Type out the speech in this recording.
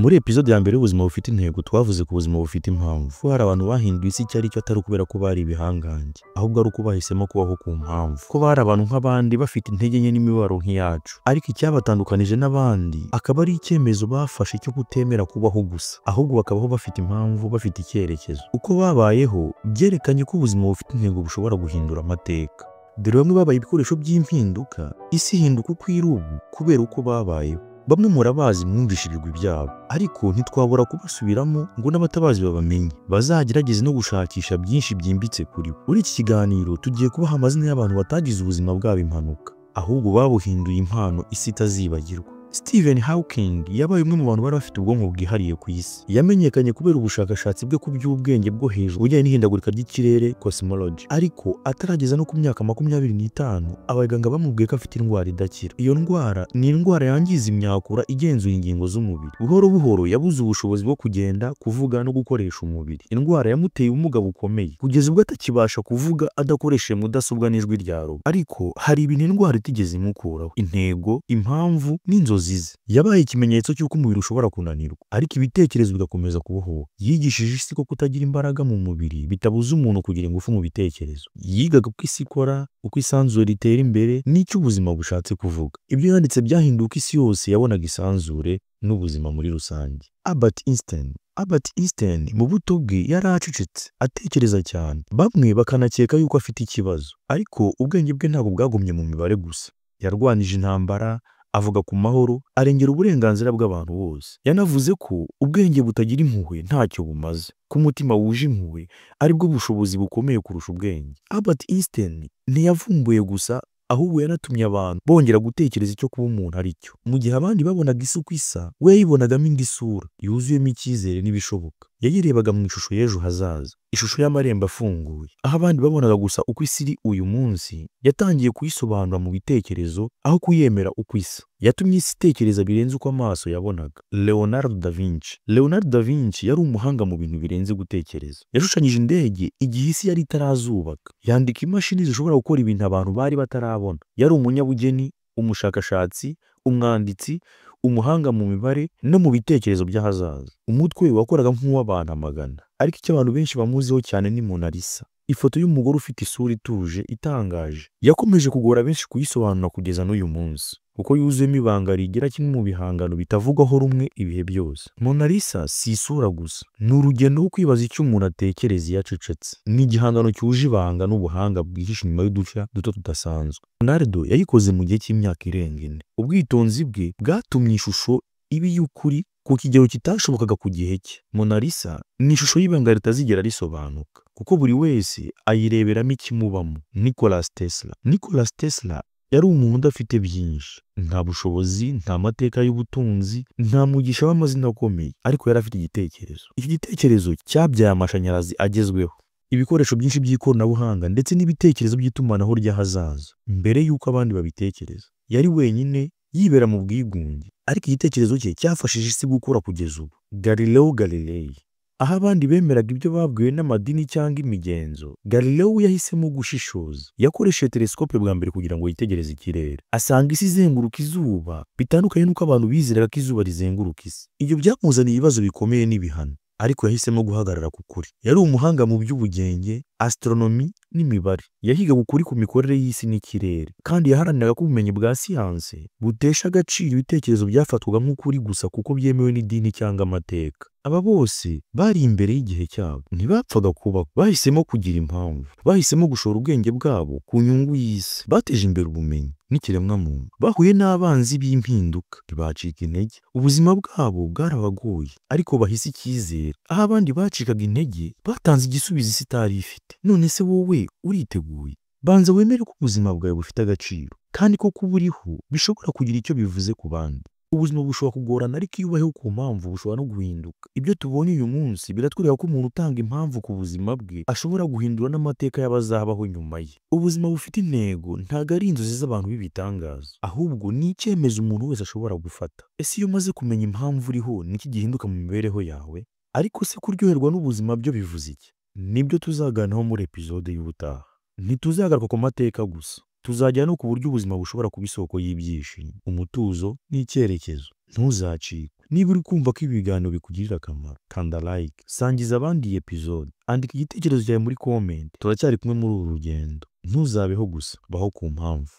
Muri episode ya mbere y'ubuzima bufite intego twavuze ku buzima bufite impamvu. Ko hari abantu bahinduye isi icyo ari cyo atari ukubera ko bari ibihangange, ahubwo ari uko bahisemo kubaho ku mpamvu. Ko bari abantu nk'abandi bafite intege nke n'imibabaro nk'iyacu, ariko icyabatandukanije n'abandi akaba ari icyemezo bafashe cyo kutemera kubaho gusa, ahubwo bakabaho bafite impamvu, bafite icyerekezo. Uko babayeho byerekanye ko ubuzima bufite intego bushobora guhindura amateka. Dore bamwe babaye ibikoresho by'impinduka, isi ihinduka uko iri ubu kubera uko babayeho. Bamwe murabazi mwumvishe ibigwi byabo, ariko ntitwabura kubasubiramo ngo n'abatabazi babamenye, bazagerageze no gushakisha byinshi byimbitse kuri bo. Muri iki kiganiro tugiye kubaha amazina y'abantu batagize ubuzima bwabo impanuka, ahubwo babuhinduye impano isi itazibagirwa. Stephen Hawking yabaye umwe mu bantu bari bafite ubwonko bwihariye ku isi. Yamenyekanye kubera ubushakashatsi bwe ku by'ubwenge bwo hejuru bujyanye n'ihindagurika ry'ikirere cosmology, ariko atarageza no ku myaka 25 abaganga bamubwiye ko afite indwara idakira. Iyo ndwara ni indwara yangiza imyakura igenzura ingingo z'umubiri. Buhoro buhoro yabuze ubushobozi bwo kugenda, kuvuga no gukoresha umubiri. Indwara yamuteye ubumuga bukomeye kugeza ubwo atakibasha kuvuga adakoresheje mudasobwa n'ijwi rya robo. Ariko hari ibintu indwara itigeze imukuraho: intego, impamvu n'inzozi. Yabaye ikimenyetso cy'uko umubiri ushobora kunanirwa, ariko ibitekerezo bigakomeza kubohoka. Yigishije isi ko kutagira imbaraga mu mubiri bitabuza umuntu kugira ingufu mu bitekerezo. Yigaga uko isi ikora, uko isanzure ritera imbere n'icyo ubuzima bushatse kuvuga. Ibyo yanditse byahinduka isi yose yabonaga isanzure n'ubuzima muri rusange. Albert Einstein mu buto bwe yari acecetse, atekereza cyane. Bamwe bakanakeka yuko afite ikibazo, ariko ubwenge bwe ntabwo bwagumye mu mibare gusa. Yarwanije intambara, avuga ku mahoro, arengera uburenganzira bw'abantu bose. Yanavuze ko ubwenge butagira impuhwe ntacyo bumaze, ko umutima wuje impuhwe aribwo bushobozi bukomeye kurusha ubwenge. Albert Einstein ntiyavumbuye gusa, ahubwo yanatumye abantu bongera gutekereza icyo kuba umuntu ari cyo. Mu gihe abandi babonaga isi uko isa, we yayibonagamo indi sura yuzuyemo icyizere n'ibishoboka. Yayirebaga mu ishusho y'ejo hazaza, ishusho y'amarembo afunguye. Aho abandi babonaga gusa uko isi iri uyu munsi, yatangiye kuyisobanura mu bitekerezo aho kuyemera uko isa. Yatumye isi itekereza birenze uko amaso yabonaga. Leonardo da Vinci yari umuhanga mu bintu birenze gutekereza. Yashushanyije indege igihe isi yari itarazubaka. Yandika imashini zishobora gukora ibintu abantu bari batarabona. Yari umunyabugeni, umushakashatsi, umwanditsi, umuhanga mu mibare no mu bitekerezo by'ahazaza. Umutwe we wakoraga nk'uw'abantu amagana, ariko icyo abantu benshi bamuziho cyane ni Mona Lisa, ifoto y'umugore ufite isura ituje itangaje. Yakomeje kugora benshi kuyisobanura kugeza n'uyu munsi, kuko yuzuyemo ibanga rigera kimwe mu bihangano bitavugwaho rumwe ibihe byose. Mona Lisa si isura gusa, ni urugendo rwo kwibaza icyo umuntu atekereza iyo acecetse. Ni igihangano cyuje ibanga n'ubuhanga bwihishe inyuma y'udushya duto tudasanzwe. Leonardo yayikoze mu gihe cy'imyaka irenga 4. Ubwitonzi bwe bwatumye ishusho iba iy'ukuri ku kigero kitashobokaga ku gihe cye. Mona Lisa ni ishusho y'ibanga ritazigera risobanuka, kuko buri wese ayireberamo ikimubamo. Nikola Tesla yari umuntu udafite byinshi, nta bushobozi, nta mateka y'ubutunzi, nta mugisha w'amazina akomeye, ariko yari afite igitekerezo. Iki gitekerezo cyabyaye amashanyarazi agezweho, ibikoresho byinshi by'ikoranabuhanga ndetse n'ibitekerezo by'itumanaho ry'ahazaza mbere y'uko abandi babitekereza. Yari wenyine, yibera mu bwigunge, ariko igitekerezo cye cyafashije isi gukura kugeza ubu. Galileo Galilei, aho abandi bemeraga ibyo babwiwe n'amadini cyangwa imigenzo, Galileo yahisemo gushishoza. Yakoresheje telescope bwa mbere kugira ngo yitegereze ikirere, asanga isi izenguruka izuba, bitandukanye n'uko abantu bizeraga ko izuba rizenguruka isi. Ibyo byamuzaniye ibibazo bikomeye n'ibihano, ariko yahisemo guhagarara ku kuri. Yari umuhanga mu by'ubugenge, astronomy n'imibare. Yahigaga ukuri ku mikorere y'isi n'ikirere, kandi yaharaniraga ko ubumenyi bwa siyanse butesha agaciro ibitekerezo byafatwaga nk'ukuri gusa kuko byemewe n'idini cyangwa amateka. Aba bose bari imbere y'igihe cyabo, ntibapfaga kubaho. Bahisemo kugira impamvu, bahisemo gushora ubwenge bwabo ku nyungu y'isi. Bateje imbere ubumenyi n'ikiremwamuntu. Bahuye n'abanzi b'impinduka, ntibacika intege. Ubuzima bwabo bwarabagoye, ariko bahise icyizere. Aho abandi bacikaga intege, batanze igisubizo isi itari ifite. None se wowe uriteguye? Banza wemere ko ubuzima bwawe bufite agaciro, kandi ko kuba uriho bishobora kugira icyo bivuze ku bandi. Ubuzima bushobora kugorana, ariko iyo ubayeho ku mpamvu bushobora no guhinduka. Ibyo tubonye uyu munsi biratwereka ko umuntu utanga impamvu ku buzima bwe ashobora guhindura n'amateka y'abazabaho nyuma ye. Ubuzima bufite intego ntabwo ari inzozi z'abantu b'ibitangaza, ahubwo ni icyemezo umuntu wese ashobora gufata. Ese iyo umaze kumenya impamvu uriho, niki gihinduka mu mibereho yawe? Ariko se kuryoherwa n'ubuzima byo bivuze iki? Nibyo tuzaganiraho muri episode y'ubutaha. Ntituzagaruka ku mateka gusa, tuzajya no ku buryo ubuzima bushobora kuba isoko y'ibyishimo, umutuzo n'icyerekezo. Ntuzacikwe. Niba uri kumva ko ibi biganiro bikugirira akamaro, kanda like, sangiza abandi iyi episode, andika igitekerezo cyawe muri comment. Turacyari kumwe muri uru rugendo. Ntuzabeho gusa, baho ku mpamvu.